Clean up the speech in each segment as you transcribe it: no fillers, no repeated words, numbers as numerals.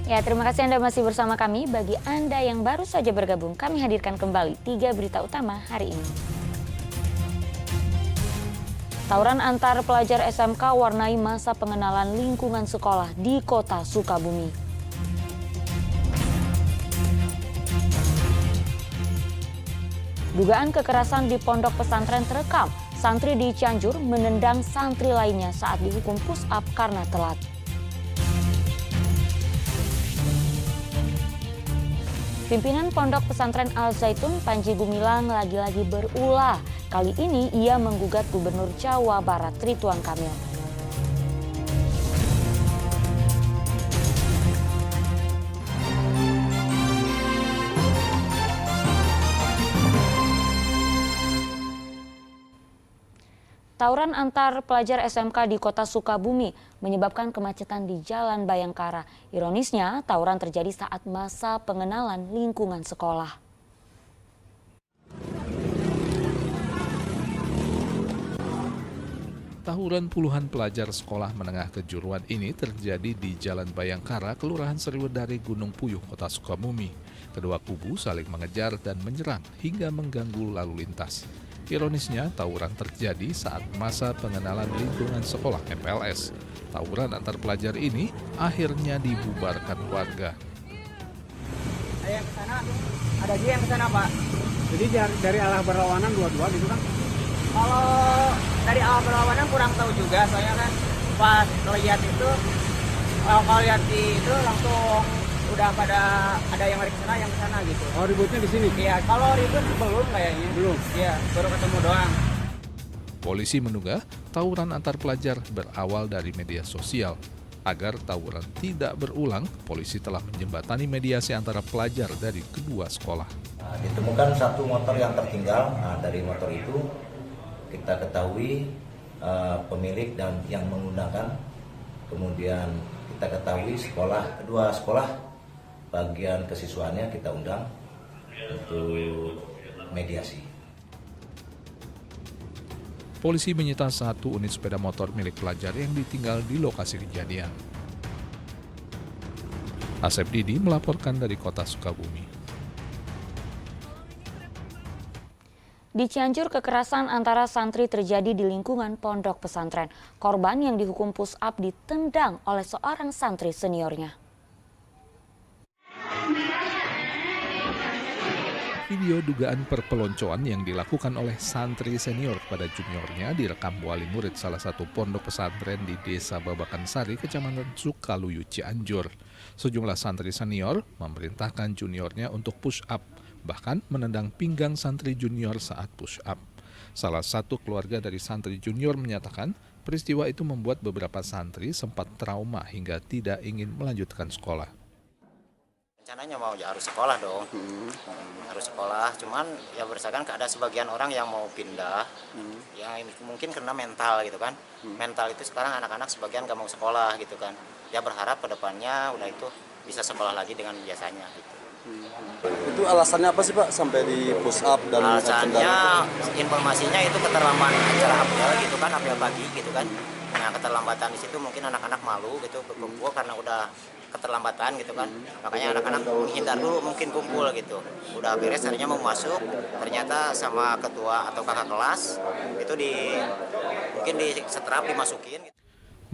Ya, terima kasih Anda masih bersama kami. Bagi Anda yang baru saja bergabung, kami hadirkan kembali 3 berita utama hari ini. Tawuran antar pelajar SMK warnai masa pengenalan lingkungan sekolah di Kota Sukabumi. Dugaan kekerasan di pondok pesantren terekam. Santri di Cianjur menendang santri lainnya saat dihukum push up karena telat. Pimpinan Pondok Pesantren Al Zaitun Panji Gumilang lagi-lagi berulah. Kali ini ia menggugat Gubernur Jawa Barat Ridwan Kamil. Tawuran antar pelajar SMK di Kota Sukabumi menyebabkan kemacetan di Jalan Bayangkara. Ironisnya, tawuran terjadi saat masa pengenalan lingkungan sekolah. Tawuran puluhan pelajar sekolah menengah kejuruan ini terjadi di Jalan Bayangkara, Kelurahan Seriwedari, Gunung Puyuh, Kota Sukabumi. Kedua kubu saling mengejar dan menyerang hingga mengganggu lalu lintas. Ironisnya, tawuran terjadi saat masa pengenalan lingkungan sekolah MPLS. Tawuran antar pelajar ini akhirnya dibubarkan warga. Ada yang ke sana, ada juga yang ke sana, Pak. Jadi dari arah berlawanan dua-dua gitu kan? Kalau dari arah berlawanan kurang tahu juga, soalnya kan pas lihat itu, kalau lihat di itu langsung udah pada ada yang lari ke sana, yang ke sana gitu. Oh, ributnya di sini? Iya, kalau ribut belum kayaknya. Belum? Iya, baru ketemu doang. Polisi menduga tawuran antar pelajar berawal dari media sosial. Agar tawuran tidak berulang, polisi telah menjembatani mediasi antara pelajar dari kedua sekolah. Ditemukan satu motor yang tertinggal. Dari motor itu kita ketahui pemilik dan yang menggunakan. Kemudian kita ketahui kedua sekolah bagian kesiswaannya kita undang untuk mediasi. Polisi menyita 1 unit sepeda motor milik pelajar yang ditinggal di lokasi kejadian. Asep Didi melaporkan dari Kota Sukabumi. Di Cianjur, kekerasan antara santri terjadi di lingkungan pondok pesantren. Korban yang dihukum push up ditendang oleh seorang santri seniornya. Video dugaan perpeloncoan yang dilakukan oleh santri senior kepada juniornya direkam wali murid salah satu pondok pesantren di Desa Babakan Sari, Kecamatan Sukaluyu, Cianjur. Sejumlah santri senior memerintahkan juniornya untuk push up, bahkan menendang pinggang santri junior saat push up. Salah satu keluarga dari santri junior menyatakan peristiwa itu membuat beberapa santri sempat trauma hingga tidak ingin melanjutkan sekolah. Rencananya mau harus sekolah dong, harus sekolah. Cuman ya berdasarkan ada sebagian orang yang mau pindah, ya mungkin karena mental gitu kan. Mental itu sekarang anak-anak sebagian gak mau sekolah gitu kan. Ya berharap ke depannya udah itu bisa sekolah lagi dengan biasanya gitu. Itu alasannya apa sih Pak sampai di push up dan alasannya informasinya itu keterlambatan acara apel gitu kan, apel pagi gitu kan. Nah keterlambatan di situ mungkin anak-anak malu gitu berkumpul karena udah keterlambatan gitu kan, makanya anak-anak menghindar dulu mungkin kumpul gitu. Udah beres harinya mau masuk, ternyata sama ketua atau kakak kelas itu mungkin di setrap dimasukin.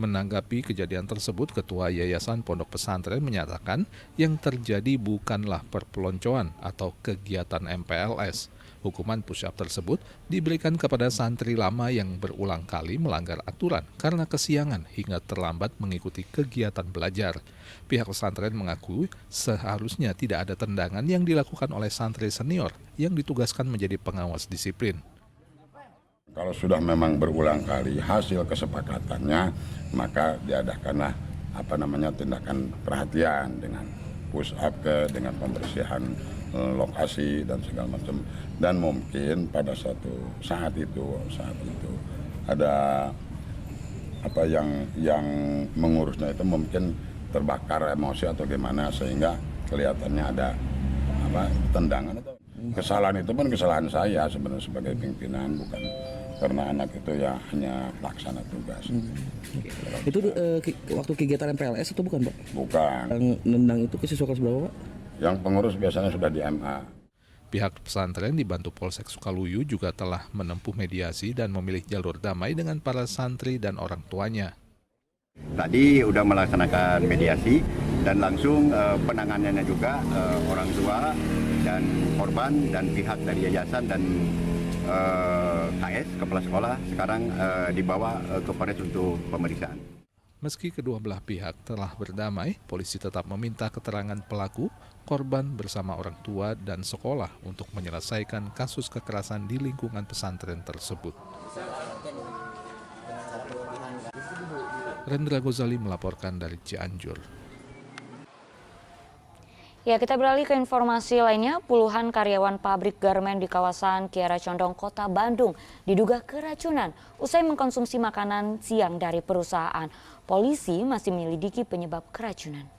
Menanggapi kejadian tersebut, Ketua Yayasan Pondok Pesantren menyatakan yang terjadi bukanlah perpeloncoan atau kegiatan MPLS. Hukuman push-up tersebut diberikan kepada santri lama yang berulang kali melanggar aturan karena kesiangan hingga terlambat mengikuti kegiatan belajar. Pihak pesantren mengaku seharusnya tidak ada tendangan yang dilakukan oleh santri senior yang ditugaskan menjadi pengawas disiplin. Kalau sudah memang berulang kali hasil kesepakatannya, maka diadakanlah tindakan perhatian dengan push up dengan pembersihan lokasi dan segala macam. Dan mungkin pada suatu saat itu ada yang mengurusnya itu mungkin terbakar emosi atau gimana sehingga kelihatannya ada tendangan. Kesalahan itu pun kesalahan saya sebenarnya sebagai pimpinan, bukan karena anak itu ya hanya pelaksana tugas. Itu waktu kegiatan MPLS atau bukan, Pak? Bukan. Yang nendang itu ke siswa kelas berapa, Pak? Yang pengurus biasanya sudah di MA. Pihak pesantren dibantu Polsek Sukaluyu juga telah menempuh mediasi dan memilih jalur damai dengan para santri dan orang tuanya. Tadi udah melaksanakan mediasi dan langsung penanganannya juga orang tua dan korban dan pihak dari yayasan dan KS, kepala sekolah, sekarang dibawa ke Polres untuk pemeriksaan. Meski kedua belah pihak telah berdamai, polisi tetap meminta keterangan pelaku, korban bersama orang tua dan sekolah untuk menyelesaikan kasus kekerasan di lingkungan pesantren tersebut. Rendra Gozali melaporkan dari Cianjur. Ya, kita beralih ke informasi lainnya. Puluhan karyawan pabrik garmen di kawasan Kiara Condong, Kota Bandung diduga keracunan usai mengkonsumsi makanan siang dari perusahaan. Polisi masih menyelidiki penyebab keracunan.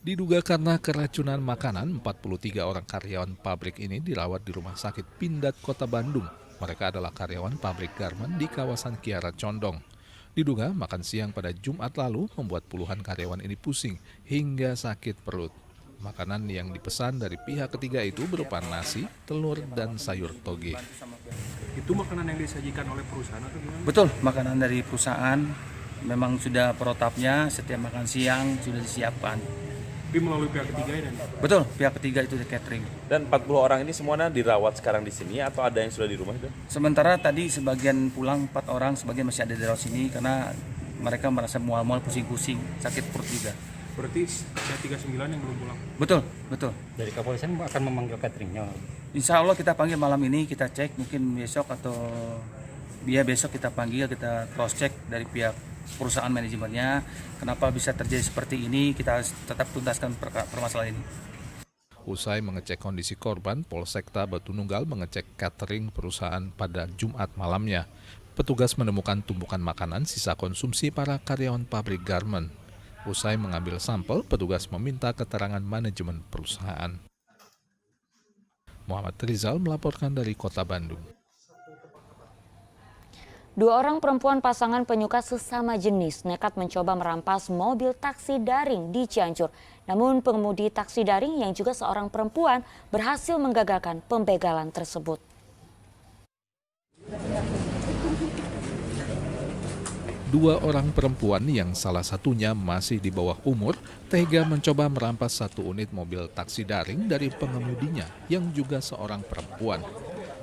Diduga karena keracunan makanan, 43 orang karyawan pabrik ini dirawat di Rumah Sakit Pindad Kota Bandung. Mereka adalah karyawan pabrik garmen di kawasan Kiara Condong. Diduga makan siang pada Jumat lalu membuat puluhan karyawan ini pusing hingga sakit perut. Makanan yang dipesan dari pihak ketiga itu berupa nasi, telur, dan sayur toge. Itu makanan yang disajikan oleh perusahaan atau gimana? Betul, makanan dari perusahaan memang sudah protapnya, setiap makan siang sudah disiapkan. Tapi melalui pihak ketiga ya? Betul, pihak ketiga itu di catering. Dan 40 orang ini semuanya dirawat sekarang di sini atau ada yang sudah di rumah itu? Sementara tadi sebagian pulang 4 orang, sebagian masih ada di rawat sini karena mereka merasa mual-mual, pusing-pusing, sakit perut juga. Berarti ada 39 yang belum pulang? Betul, betul. Dari kepolisian akan memanggil cateringnya? Insya Allah kita panggil malam ini, kita cek mungkin besok atau besok kita panggil, kita cross check dari pihak perusahaan manajemennya, kenapa bisa terjadi seperti ini, kita tetap tuntaskan permasalahan ini. Usai mengecek kondisi korban, Polsekta Batu Nunggal mengecek catering perusahaan pada Jumat malamnya. Petugas menemukan tumpukan makanan sisa konsumsi para karyawan pabrik garmen. Usai mengambil sampel, petugas meminta keterangan manajemen perusahaan. Muhammad Rizal melaporkan dari Kota Bandung. 2 orang perempuan pasangan penyuka sesama jenis nekat mencoba merampas mobil taksi daring di Cianjur. Namun pengemudi taksi daring yang juga seorang perempuan berhasil menggagalkan pembegalan tersebut. Dua orang perempuan yang salah satunya masih di bawah umur tega mencoba merampas satu unit mobil taksi daring dari pengemudinya yang juga seorang perempuan.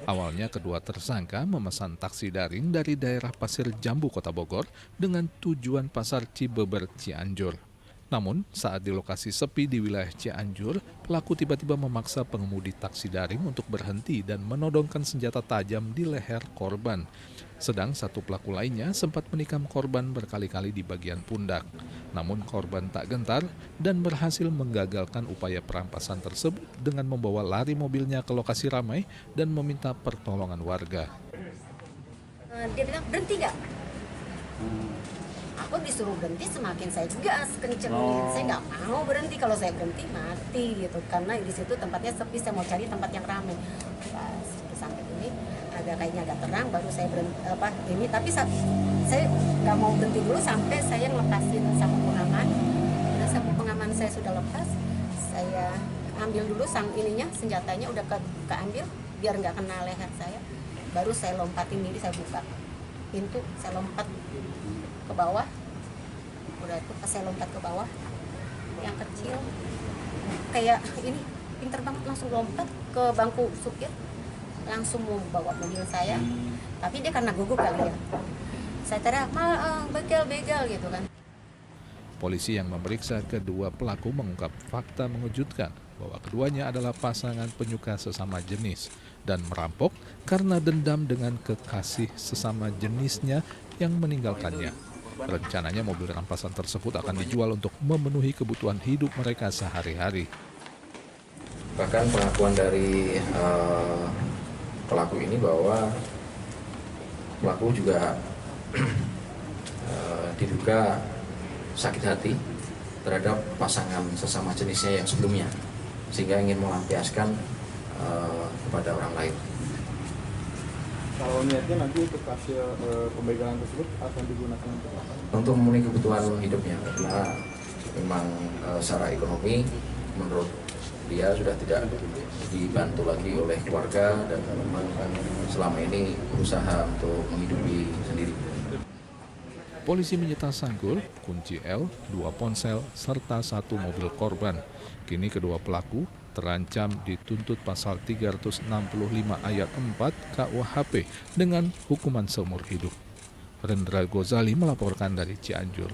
Awalnya kedua tersangka memesan taksi daring dari daerah Pasir Jambu, Kota Bogor dengan tujuan Pasar Cibeber, Cianjur. Namun saat di lokasi sepi di wilayah Cianjur, pelaku tiba-tiba memaksa pengemudi taksi daring untuk berhenti dan menodongkan senjata tajam di leher korban. Sedang satu pelaku lainnya sempat menikam korban berkali-kali di bagian pundak. Namun korban tak gentar dan berhasil menggagalkan upaya perampasan tersebut dengan membawa lari mobilnya ke lokasi ramai dan meminta pertolongan warga. Dia bilang, berhenti nggak? Aku disuruh berhenti, semakin saya gas kencengin. Saya nggak mau berhenti, kalau saya berhenti mati gitu. Karena di situ tempatnya sepi, saya mau cari tempat yang ramai. Pas sampai ini kayaknya agak terang, baru saya berhenti ini. Tapi saya nggak mau berhenti dulu sampai saya ngelepasin sabuk pengaman. Nah, sabuk pengaman saya sudah lepas, saya ambil dulu senjatanya udah keambil biar nggak kena leher saya. Baru saya lompatin diri, saya buka pintu, saya lompat ke bawah. Udah itu pas saya lompat ke bawah, yang kecil kayak ini pinter banget langsung lompat ke bangku supir, langsung mau bawa mobil saya. Tapi dia karena gugup kali ya, saya teriak begal gitu kan. Polisi yang memeriksa kedua pelaku mengungkap fakta mengejutkan bahwa keduanya adalah pasangan penyuka sesama jenis dan merampok karena dendam dengan kekasih sesama jenisnya yang meninggalkannya. Rencananya mobil rampasan tersebut akan dijual untuk memenuhi kebutuhan hidup mereka sehari-hari. Bahkan pengakuan dari pelaku ini bahwa pelaku juga diduga sakit hati terhadap pasangan sesama jenisnya yang sebelumnya, sehingga ingin melampiaskan kepada orang lain. Kalau niatnya nanti untuk hasil pembegalan tersebut akan digunakan untuk apa? Untuk memenuhi kebutuhan hidupnya, karena memang secara ekonomi menurut dia sudah tidak dibantu lagi oleh keluarga dan memang selama ini berusaha untuk menghidupi sendiri. Polisi menyita sanggul, kunci L, 2 ponsel, serta 1 mobil korban. Kini kedua pelaku terancam dituntut pasal 365 ayat 4 KUHP dengan hukuman seumur hidup. Rendra Gozali melaporkan dari Cianjur.